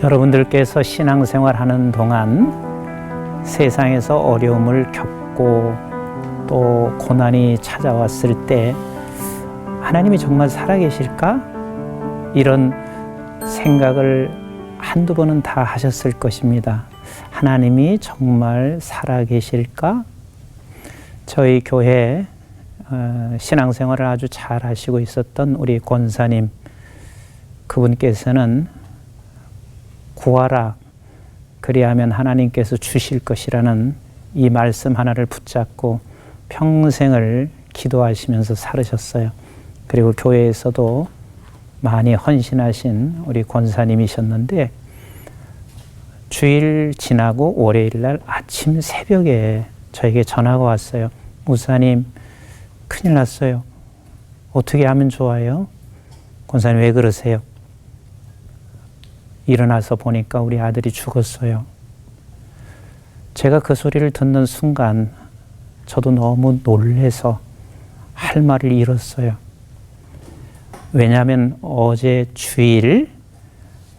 여러분들께서 신앙생활하는 동안 세상에서 어려움을 겪고 또 고난이 찾아왔을 때 하나님이 정말 살아계실까? 이런 생각을 한두 번은 다 하셨을 것입니다. 하나님이 정말 살아계실까? 저희 교회 신앙생활을 아주 잘 하시고 있었던 우리 권사님, 그분께서는 구하라, 그리하면 하나님께서 주실 것이라는 이 말씀 하나를 붙잡고 평생을 기도하시면서 살으셨어요. 그리고 교회에서도 많이 헌신하신 우리 권사님이셨는데, 주일 지나고 월요일 날 아침 새벽에 저에게 전화가 왔어요. 목사님, 큰일 났어요. 어떻게 하면 좋아요? 권사님, 왜 그러세요? 일어나서 보니까 우리 아들이 죽었어요. 제가 그 소리를 듣는 순간 저도 너무 놀라서 할 말을 잃었어요. 왜냐하면 어제 주일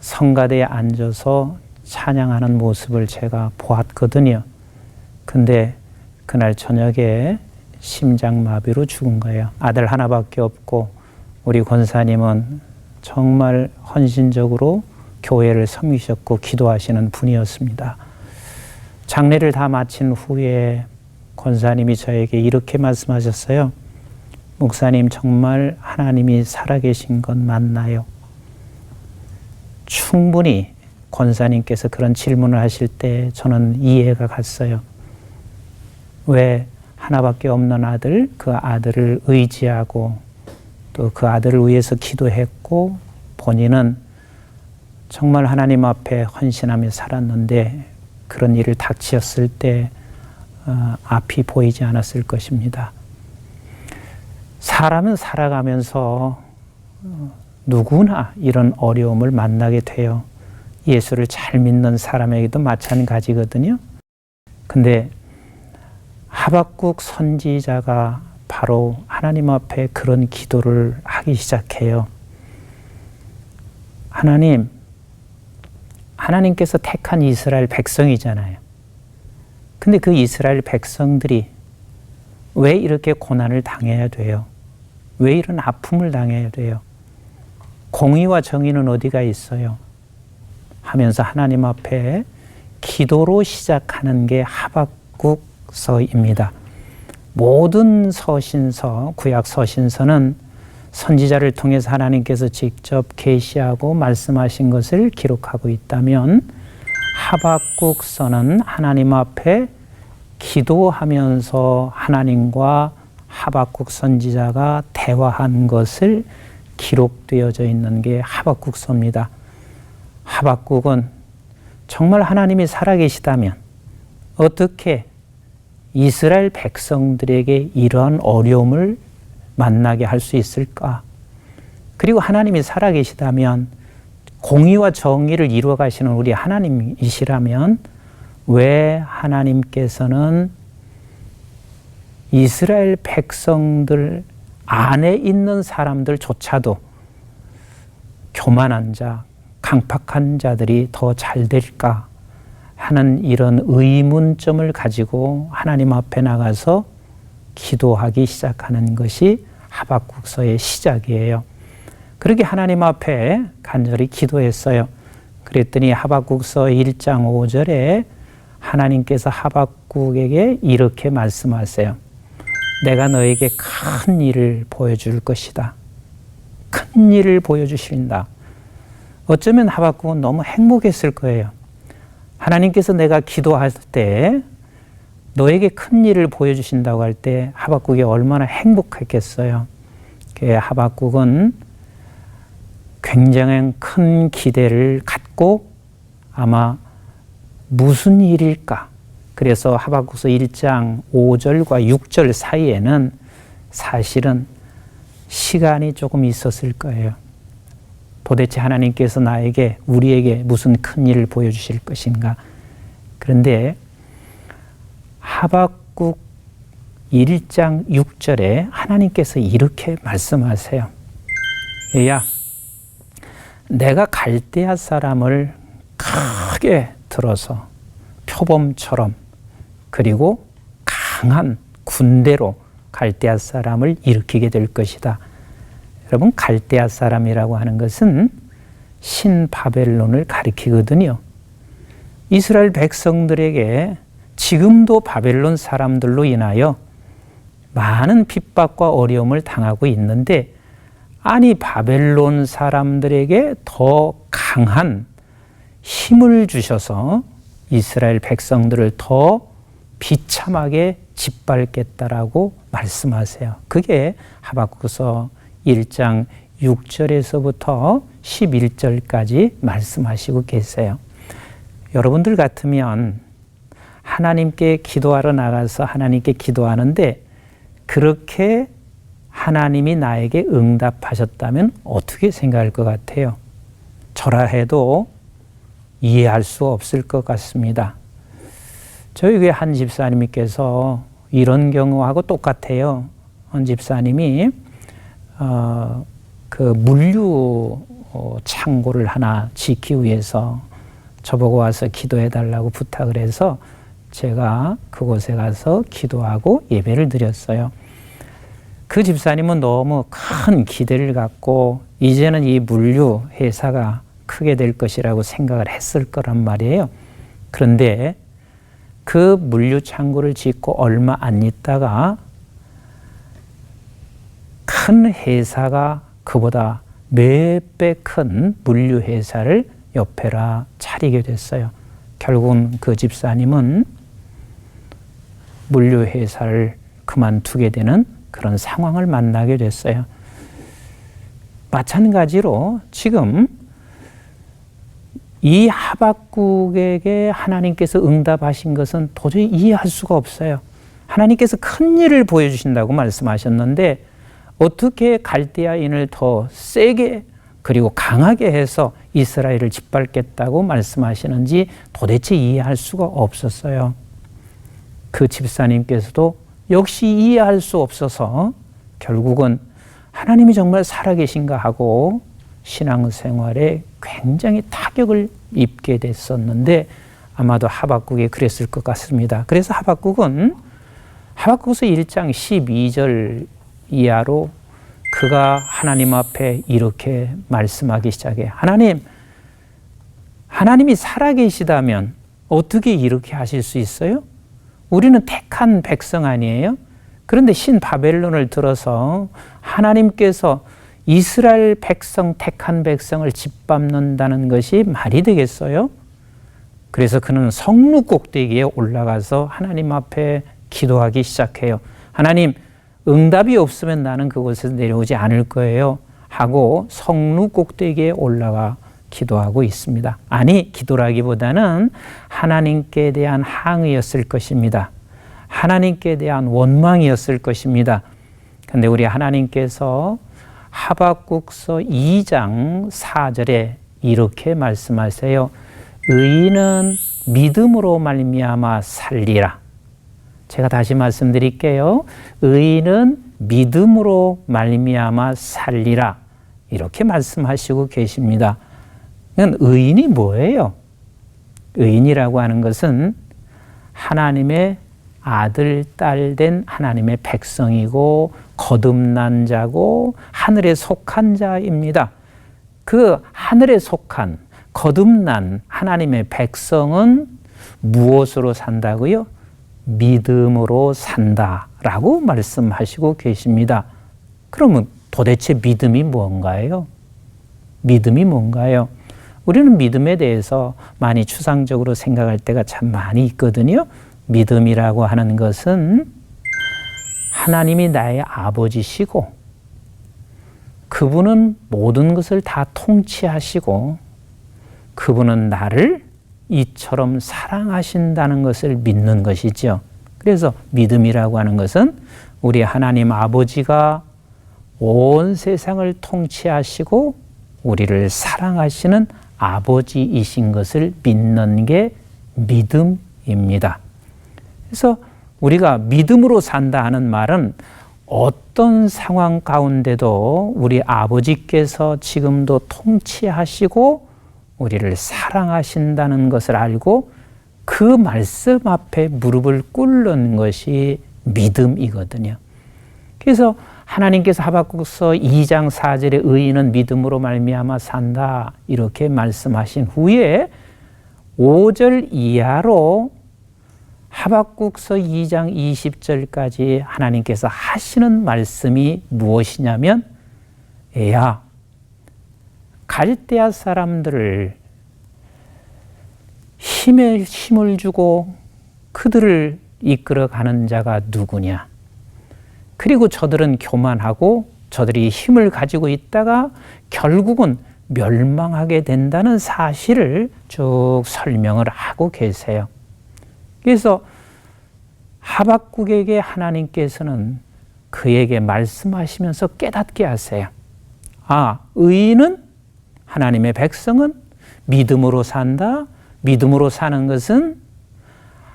성가대에 앉아서 찬양하는 모습을 제가 보았거든요. 근데 그날 저녁에 심장마비로 죽은 거예요. 아들 하나밖에 없고 우리 권사님은 정말 헌신적으로 교회를 섬기셨고 기도하시는 분이었습니다. 장례를 다 마친 후에 권사님이 저에게 이렇게 말씀하셨어요. 목사님, 정말 하나님이 살아계신 건 맞나요? 충분히 권사님께서 그런 질문을 하실 때 저는 이해가 갔어요. 왜 하나밖에 없는 아들, 그 아들을 의지하고 또 그 아들을 위해서 기도했고 본인은 정말 하나님 앞에 헌신하며 살았는데 그런 일을 닥치었을 때 앞이 보이지 않았을 것입니다. 사람은 살아가면서 누구나 이런 어려움을 만나게 돼요. 예수를 잘 믿는 사람에게도 마찬가지거든요. 근데 하박국 선지자가 바로 하나님 앞에 그런 기도를 하기 시작해요. 하나님께서 택한 이스라엘 백성이잖아요. 근데 그 이스라엘 백성들이 왜 이렇게 고난을 당해야 돼요? 왜 이런 아픔을 당해야 돼요? 공의와 정의는 어디가 있어요? 하면서 하나님 앞에 기도로 시작하는 게 하박국서입니다. 모든 서신서, 구약 서신서는 선지자를 통해서 하나님께서 직접 계시하고 말씀하신 것을 기록하고 있다면 하박국서는 하나님 앞에 기도하면서 하나님과 하박국 선지자가 대화한 것을 기록되어져 있는 게 하박국서입니다. 하박국은 정말 하나님이 살아계시다면 어떻게 이스라엘 백성들에게 이러한 어려움을 만나게 할 수 있을까? 그리고 하나님이 살아계시다면 공의와 정의를 이루어 가시는 우리 하나님이시라면 왜 하나님께서는 이스라엘 백성들 안에 있는 사람들조차도 교만한 자, 강팍한 자들이 더 잘 될까 하는 이런 의문점을 가지고 하나님 앞에 나가서 기도하기 시작하는 것이 하박국서의 시작이에요. 그렇게 하나님 앞에 간절히 기도했어요. 그랬더니 하박국서 1장 5절에 하나님께서 하박국에게 이렇게 말씀하세요. 내가 너에게 큰 일을 보여줄 것이다. 큰 일을 보여주신다. 어쩌면 하박국은 너무 행복했을 거예요. 하나님께서 내가 기도할 때 너에게 큰 일을 보여주신다고 할 때 하박국이 얼마나 행복했겠어요. 하박국은 굉장히 큰 기대를 갖고 아마 무슨 일일까? 그래서 하박국서 1장 5절과 6절 사이에는 사실은 시간이 조금 있었을 거예요. 도대체 하나님께서 우리에게 무슨 큰 일을 보여주실 것인가? 그런데 하박국 1장 6절에 하나님께서 이렇게 말씀하세요. 야, 내가 갈대아 사람을 크게 들어서 표범처럼 그리고 강한 군대로 갈대아 사람을 일으키게 될 것이다. 여러분, 갈대아 사람이라고 하는 것은 신바벨론을 가리키거든요. 이스라엘 백성들에게 지금도 바벨론 사람들로 인하여 많은 핍박과 어려움을 당하고 있는데, 아니 바벨론 사람들에게 더 강한 힘을 주셔서 이스라엘 백성들을 더 비참하게 짓밟겠다라고 말씀하세요. 그게 하박국서 1장 6절에서부터 11절까지 말씀하시고 계세요. 여러분들 같으면 하나님께 기도하러 나가서 하나님께 기도하는데 그렇게 하나님이 나에게 응답하셨다면 어떻게 생각할 것 같아요? 저라 해도 이해할 수 없을 것 같습니다. 저희 교회 한 집사님께서 이런 경우하고 똑같아요. 한 집사님이 그 물류 창고를 하나 짓기 위해서 저보고 와서 기도해 달라고 부탁을 해서 제가 그곳에 가서 기도하고 예배를 드렸어요. 그 집사님은 너무 큰 기대를 갖고 이제는 이 물류 회사가 크게 될 것이라고 생각을 했을 거란 말이에요. 그런데 그 물류 창고를 짓고 얼마 안 있다가 큰 회사가 그보다 몇 배 큰 물류 회사를 옆에라 차리게 됐어요. 결국은 그 집사님은 물류 회사를 그만두게 되는 그런 상황을 만나게 됐어요. 마찬가지로 지금 이 하박국에게 하나님께서 응답하신 것은 도저히 이해할 수가 없어요. 하나님께서 큰 일을 보여주신다고 말씀하셨는데 어떻게 갈대아인을 더 세게 그리고 강하게 해서 이스라엘을 짓밟겠다고 말씀하시는지 도대체 이해할 수가 없었어요. 그 집사님께서도 역시 이해할 수 없어서 결국은 하나님이 정말 살아계신가 하고 신앙생활에 굉장히 타격을 입게 됐었는데 아마도 하박국이 그랬을 것 같습니다. 그래서 하박국은 하박국서 1장 12절 이하로 그가 하나님 앞에 이렇게 말씀하기 시작해요. 하나님이 살아계시다면 어떻게 이렇게 하실 수 있어요? 우리는 택한 백성 아니에요? 그런데 신바벨론을 들어서 하나님께서 이스라엘 백성, 택한 백성을 짓밟는다는 것이 말이 되겠어요? 그래서 그는 성루 꼭대기에 올라가서 하나님 앞에 기도하기 시작해요. 하나님, 응답이 없으면 나는 그곳에서 내려오지 않을 거예요 하고 성루 꼭대기에 올라가 기도하고 있습니다. 아니, 기도라기보다는 하나님께 대한 항의였을 것입니다. 하나님께 대한 원망이었을 것입니다. 그런데 우리 하나님께서 하박국서 2장 4절에 이렇게 말씀하세요. 의인은 믿음으로 말미암아 살리라. 제가 다시 말씀드릴게요. 의인은 믿음으로 말미암아 살리라. 이렇게 말씀하시고 계십니다. 의인이 뭐예요? 의인이라고 하는 것은 하나님의 아들, 딸 된 하나님의 백성이고 거듭난 자고 하늘에 속한 자입니다. 그 하늘에 속한 거듭난 하나님의 백성은 무엇으로 산다고요? 믿음으로 산다라고 말씀하시고 계십니다. 그러면 도대체 믿음이 뭔가요? 믿음이 뭔가요? 우리는 믿음에 대해서 많이 추상적으로 생각할 때가 참 많이 있거든요. 믿음이라고 하는 것은 하나님이 나의 아버지시고 그분은 모든 것을 다 통치하시고 그분은 나를 이처럼 사랑하신다는 것을 믿는 것이죠. 그래서 믿음이라고 하는 것은 우리 하나님 아버지가 온 세상을 통치하시고 우리를 사랑하시는 아버지이신 것을 믿는 게 믿음입니다. 그래서 우리가 믿음으로 산다 하는 말은 어떤 상황 가운데도 우리 아버지께서 지금도 통치하시고 우리를 사랑하신다는 것을 알고 그 말씀 앞에 무릎을 꿇는 것이 믿음이거든요. 그래서 하나님께서 하박국서 2장 4절에 의인은 믿음으로 말미암아 산다 이렇게 말씀하신 후에 5절 이하로 하박국서 2장 20절까지 하나님께서 하시는 말씀이 무엇이냐면 야, 갈대아 사람들을 힘을 주고 그들을 이끌어가는 자가 누구냐? 그리고 저들은 교만하고 저들이 힘을 가지고 있다가 결국은 멸망하게 된다는 사실을 쭉 설명을 하고 계세요. 그래서 하박국에게 하나님께서는 그에게 말씀하시면서 깨닫게 하세요. 아, 의인은 하나님의 백성은 믿음으로 산다. 믿음으로 사는 것은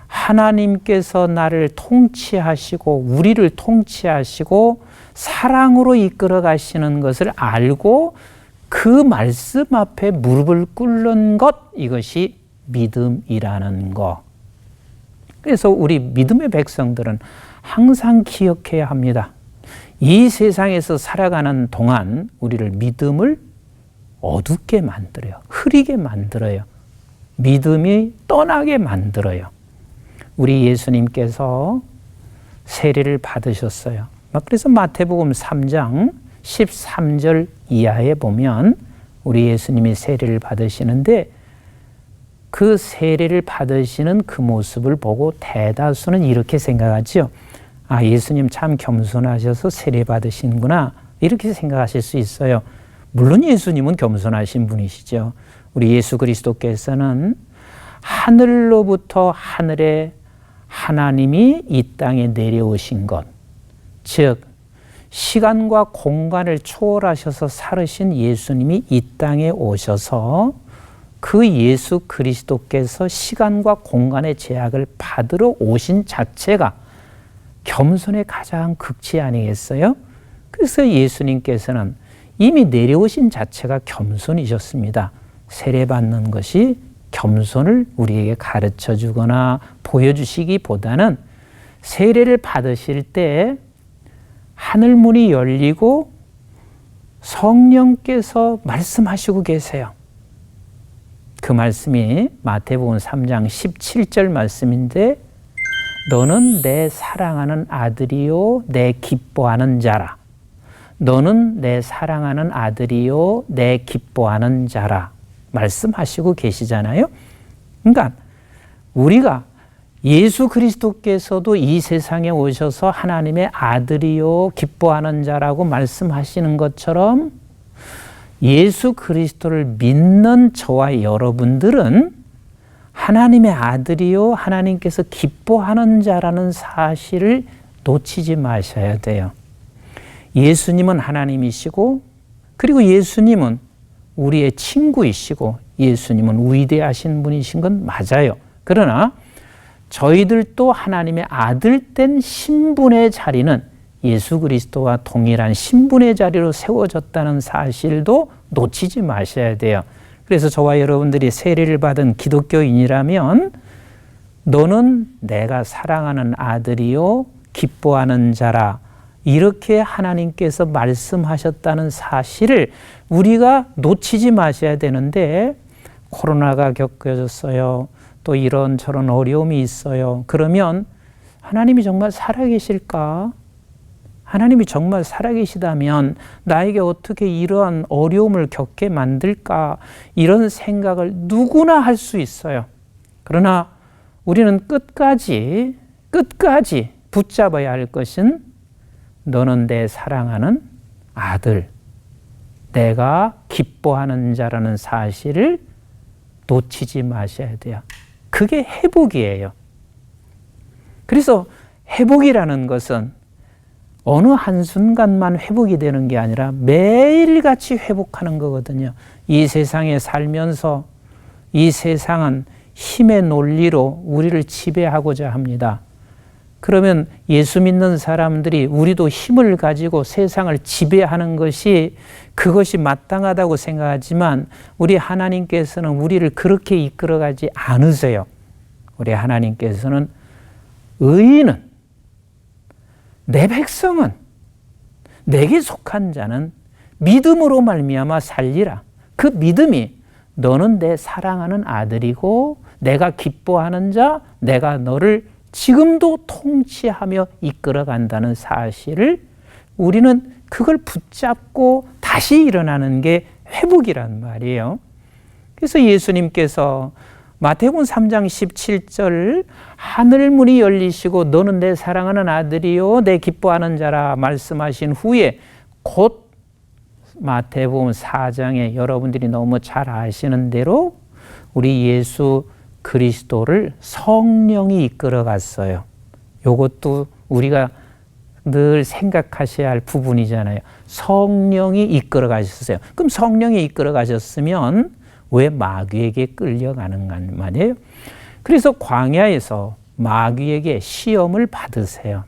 하나님께서 나를 통치하시고 우리를 통치하시고 사랑으로 이끌어 가시는 것을 알고 그 말씀 앞에 무릎을 꿇는 것, 이것이 믿음이라는 것. 그래서 우리 믿음의 백성들은 항상 기억해야 합니다. 이 세상에서 살아가는 동안 우리를 믿음을 어둡게 만들어요. 흐리게 만들어요. 믿음이 떠나게 만들어요. 우리 예수님께서 세례를 받으셨어요. 그래서 마태복음 3장 13절 이하에 보면 우리 예수님이 세례를 받으시는데 그 세례를 받으시는 그 모습을 보고 대다수는 이렇게 생각하죠. 아, 예수님 참 겸손하셔서 세례 받으시는구나 이렇게 생각하실 수 있어요. 물론 예수님은 겸손하신 분이시죠. 우리 예수 그리스도께서는 하늘로부터 하늘에 하나님이 이 땅에 내려오신 것, 즉 시간과 공간을 초월하셔서 살으신 예수님이 이 땅에 오셔서 그 예수 그리스도께서 시간과 공간의 제약을 받으러 오신 자체가 겸손의 가장 극치 아니겠어요? 그래서 예수님께서는 이미 내려오신 자체가 겸손이셨습니다. 세례받는 것이 겸손을 우리에게 가르쳐 주거나 보여주시기보다는 세례를 받으실 때 하늘문이 열리고 성령께서 말씀하시고 계세요. 그 말씀이 마태복음 3장 17절 말씀인데 너는 내 사랑하는 아들이요 내 기뻐하는 자라. 너는 내 사랑하는 아들이요 내 기뻐하는 자라 말씀하시고 계시잖아요. 그러니까 우리가 예수 그리스도께서도 이 세상에 오셔서 하나님의 아들이요 기뻐하는 자라고 말씀하시는 것처럼 예수 그리스도를 믿는 저와 여러분들은 하나님의 아들이요 하나님께서 기뻐하는 자라는 사실을 놓치지 마셔야 돼요. 예수님은 하나님이시고 그리고 예수님은 우리의 친구이시고 예수님은 위대하신 분이신 건 맞아요. 그러나 저희들도 하나님의 아들된 신분의 자리는 예수 그리스도와 동일한 신분의 자리로 세워졌다는 사실도 놓치지 마셔야 돼요. 그래서 저와 여러분들이 세례를 받은 기독교인이라면 너는 내가 사랑하는 아들이요 기뻐하는 자라 이렇게 하나님께서 말씀하셨다는 사실을 우리가 놓치지 마셔야 되는데 코로나가 겪어졌어요. 또 이런저런 어려움이 있어요. 그러면 하나님이 정말 살아계실까? 하나님이 정말 살아계시다면 나에게 어떻게 이러한 어려움을 겪게 만들까? 이런 생각을 누구나 할 수 있어요. 그러나 우리는 끝까지 붙잡아야 할 것은 너는 내 사랑하는 아들, 내가 기뻐하는 자라는 사실을 놓치지 마셔야 돼요. 그게 회복이에요. 그래서 회복이라는 것은 어느 한순간만 회복이 되는 게 아니라 매일같이 회복하는 거거든요. 이 세상에 살면서 이 세상은 힘의 논리로 우리를 지배하고자 합니다. 그러면 예수 믿는 사람들이 우리도 힘을 가지고 세상을 지배하는 것이 그것이 마땅하다고 생각하지만 우리 하나님께서는 우리를 그렇게 이끌어가지 않으세요. 우리 하나님께서는 의인은 내 백성은 내게 속한 자는 믿음으로 말미암아 살리라. 그 믿음이 너는 내 사랑하는 아들이고 내가 기뻐하는 자, 내가 너를 지금도 통치하며 이끌어간다는 사실을 우리는 그걸 붙잡고 다시 일어나는 게 회복이란 말이에요. 그래서 예수님께서 마태복음 3장 17절 하늘문이 열리시고 너는 내 사랑하는 아들이요 내 기뻐하는 자라 말씀하신 후에 곧 마태복음 4장에 여러분들이 너무 잘 아시는 대로 우리 예수 그리스도를 성령이 이끌어 갔어요. 이것도 우리가 늘 생각하셔야 할 부분이잖아요. 성령이 이끌어 가셨어요. 그럼 성령이 이끌어 가셨으면 왜 마귀에게 끌려가는 말이에요? 그래서 광야에서 마귀에게 시험을 받으세요.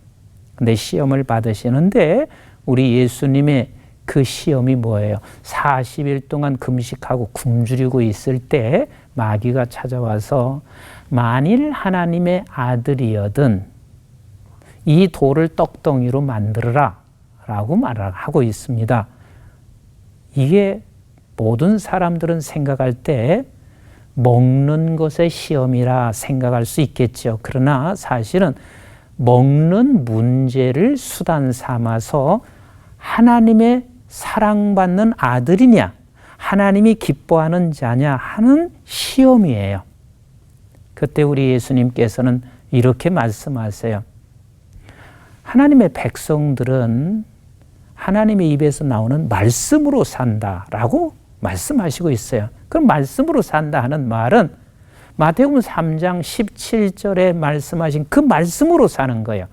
근데 시험을 받으시는데 우리 예수님의 그 시험이 뭐예요? 40일 동안 금식하고 굶주리고 있을 때 마귀가 찾아와서 만일 하나님의 아들이여든 이 돌을 떡덩이로 만들어라 라고 말하고 있습니다. 이게 모든 사람들은 생각할 때 먹는 것의 시험이라 생각할 수 있겠죠. 그러나 사실은 먹는 문제를 수단 삼아서 하나님의 사랑받는 아들이냐, 하나님이 기뻐하는 자냐 하는 시험이에요. 그때 우리 예수님께서는 이렇게 말씀하세요. 하나님의 백성들은 하나님의 입에서 나오는 말씀으로 산다라고 말씀하시고 있어요. 그럼 말씀으로 산다 하는 말은 마태복음 3장 17절에 말씀하신 그 말씀으로 사는 거예요.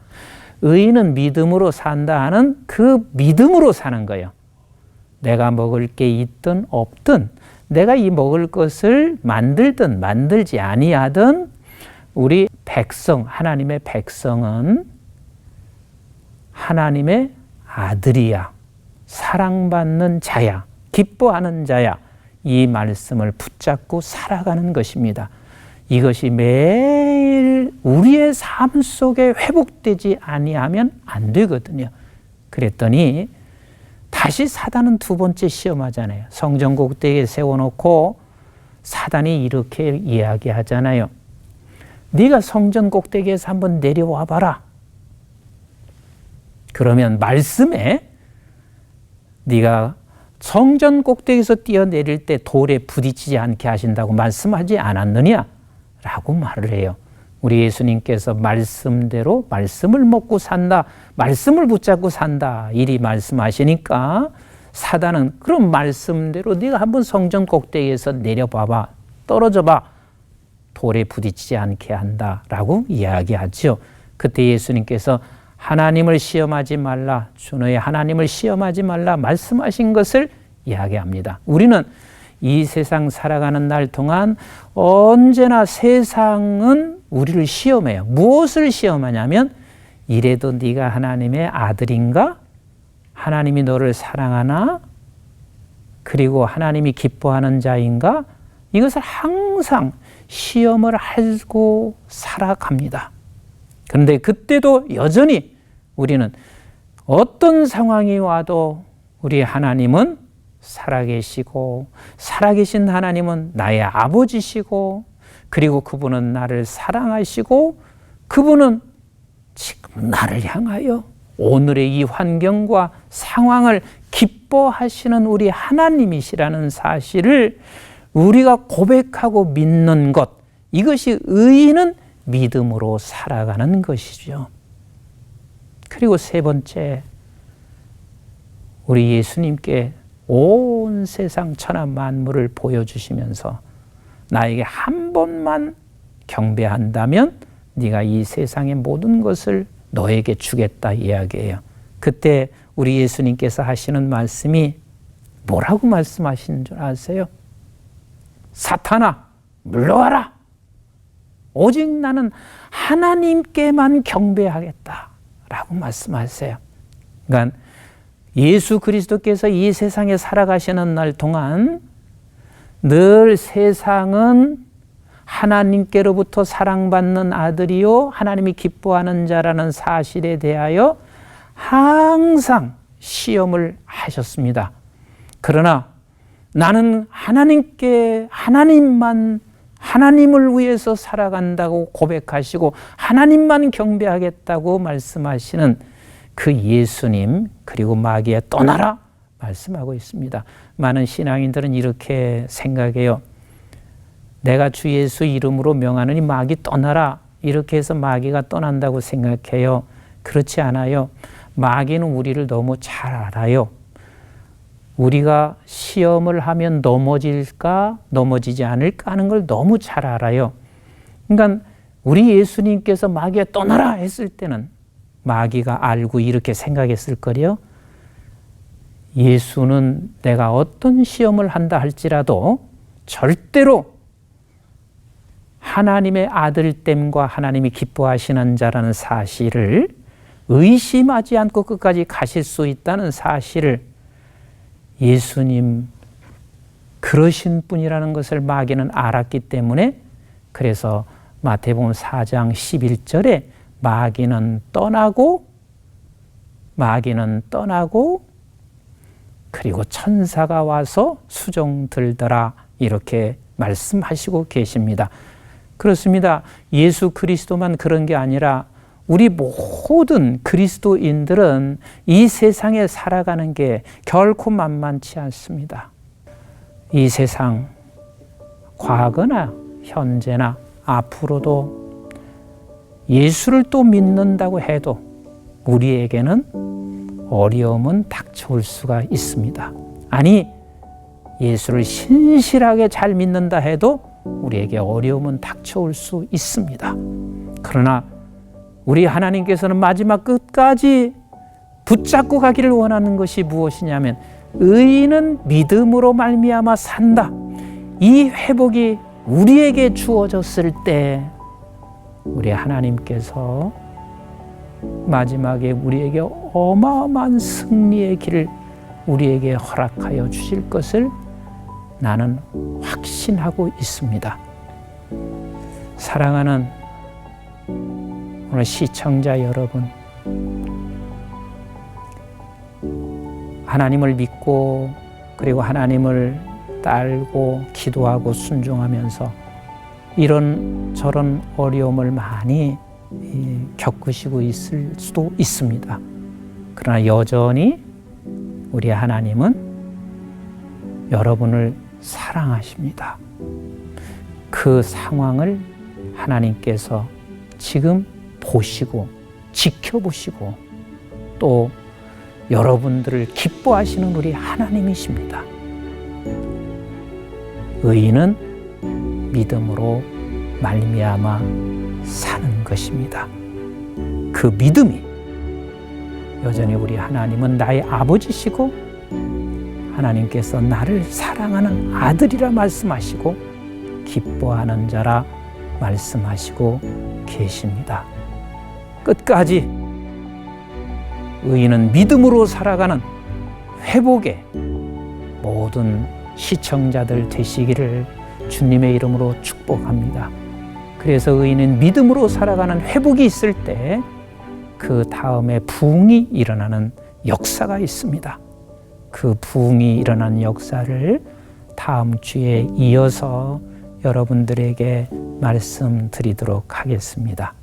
의인은 믿음으로 산다 하는 그 믿음으로 사는 거예요. 내가 먹을 게 있든 없든 내가 이 먹을 것을 만들든 만들지 아니하든 우리 백성, 하나님의 백성은 하나님의 아들이야, 사랑받는 자야, 기뻐하는 자야, 이 말씀을 붙잡고 살아가는 것입니다. 이것이 매일 우리의 삶 속에 회복되지 아니하면 안 되거든요. 그랬더니 다시 사단은 두 번째 시험하잖아요. 성전 꼭대기에 세워놓고 사단이 이렇게 이야기하잖아요. 네가 성전 꼭대기에서 한번 내려와 봐라. 그러면 말씀에 네가 성전 꼭대기에서 뛰어내릴 때 돌에 부딪히지 않게 하신다고 말씀하지 않았느냐? 라고 말을 해요. 우리 예수님께서 말씀대로 말씀을 먹고 산다, 말씀을 붙잡고 산다 이리 말씀하시니까 사단은 그럼 말씀대로 네가 한번 성전 꼭대기에서 내려봐봐, 떨어져봐, 돌에 부딪히지 않게 한다라고 이야기하죠. 그때 예수님께서 하나님을 시험하지 말라, 주 너의 하나님을 시험하지 말라 말씀하신 것을 이야기합니다. 우리는 이 세상 살아가는 날 동안 언제나 세상은 우리를 시험해요. 무엇을 시험하냐면 이래도 네가 하나님의 아들인가? 하나님이 너를 사랑하나? 그리고 하나님이 기뻐하는 자인가? 이것을 항상 시험을 하고 살아갑니다. 그런데 그때도 여전히 우리는 어떤 상황이 와도 우리 하나님은 살아계시고 살아계신 하나님은 나의 아버지시고 그리고 그분은 나를 사랑하시고 그분은 지금 나를 향하여 오늘의 이 환경과 상황을 기뻐하시는 우리 하나님이시라는 사실을 우리가 고백하고 믿는 것, 이것이 의인은 믿음으로 살아가는 것이죠. 그리고 세 번째, 우리 예수님께 온 세상 천하 만물을 보여주시면서 나에게 한 번만 경배한다면 네가 이 세상의 모든 것을 너에게 주겠다 이야기해요. 그때 우리 예수님께서 하시는 말씀이 뭐라고 말씀하시는 줄 아세요? 사탄아 물러와라. 오직 나는 하나님께만 경배하겠다라고 말씀하세요. 그러니까 예수 그리스도께서 이 세상에 살아가시는 날 동안 늘 세상은 하나님께로부터 사랑받는 아들이요 하나님이 기뻐하는 자라는 사실에 대하여 항상 시험을 하셨습니다. 그러나 나는 하나님을 위해서 살아간다고 고백하시고 하나님만 경배하겠다고 말씀하시는 그 예수님, 그리고 마귀야 떠나라 말씀하고 있습니다. 많은 신앙인들은 이렇게 생각해요. 내가 주 예수 이름으로 명하느니 마귀 떠나라, 이렇게 해서 마귀가 떠난다고 생각해요. 그렇지 않아요. 마귀는 우리를 너무 잘 알아요. 우리가 시험을 하면 넘어질까 넘어지지 않을까 하는 걸 너무 잘 알아요. 그러니까 우리 예수님께서 마귀야 떠나라 했을 때는 마귀가 알고 이렇게 생각했을 거요. 예수는 내가 어떤 시험을 한다 할지라도 절대로 하나님의 아들됨과 하나님이 기뻐하시는 자라는 사실을 의심하지 않고 끝까지 가실 수 있다는 사실을 예수님 그러신 분이라는 것을 마귀는 알았기 때문에, 그래서 마태복음 4장 11절에 마귀는 떠나고 그리고 천사가 와서 수종 들더라 이렇게 말씀하시고 계십니다. 그렇습니다. 예수 그리스도만 그런 게 아니라 우리 모든 그리스도인들은 이 세상에 살아가는 게 결코 만만치 않습니다. 이 세상 과거나 현재나 앞으로도 예수를 또 믿는다고 해도 우리에게는 어려움은 닥쳐올 수가 있습니다. 아니, 예수를 신실하게 잘 믿는다 해도 우리에게 어려움은 닥쳐올 수 있습니다. 그러나 우리 하나님께서는 마지막 끝까지 붙잡고 가기를 원하는 것이 무엇이냐면 의인은 믿음으로 말미암아 산다. 이 회복이 우리에게 주어졌을 때 우리 하나님께서 마지막에 우리에게 어마어마한 승리의 길을 우리에게 허락하여 주실 것을 나는 확신하고 있습니다. 사랑하는 오늘 시청자 여러분, 하나님을 믿고 그리고 하나님을 따르고 기도하고 순종하면서 이런 저런 어려움을 많이 겪으시고 있을 수도 있습니다. 그러나 여전히 우리 하나님은 여러분을 사랑하십니다. 그 상황을 하나님께서 지금 보시고 지켜보시고 또 여러분들을 기뻐하시는 우리 하나님이십니다. 의인은 믿음으로 말미암아 사는 것입니다. 그 믿음이 여전히 우리 하나님은 나의 아버지시고 하나님께서 나를 사랑하는 아들이라 말씀하시고 기뻐하는 자라 말씀하시고 계십니다. 끝까지 의인은 믿음으로 살아가는 회복의 모든 시청자들 되시기를 주님의 이름으로 축복합니다. 그래서 의인은 믿음으로 살아가는 회복이 있을 때 그 다음에 부흥이 일어나는 역사가 있습니다. 그 부흥이 일어나는 역사를 다음 주에 이어서 여러분들에게 말씀드리도록 하겠습니다.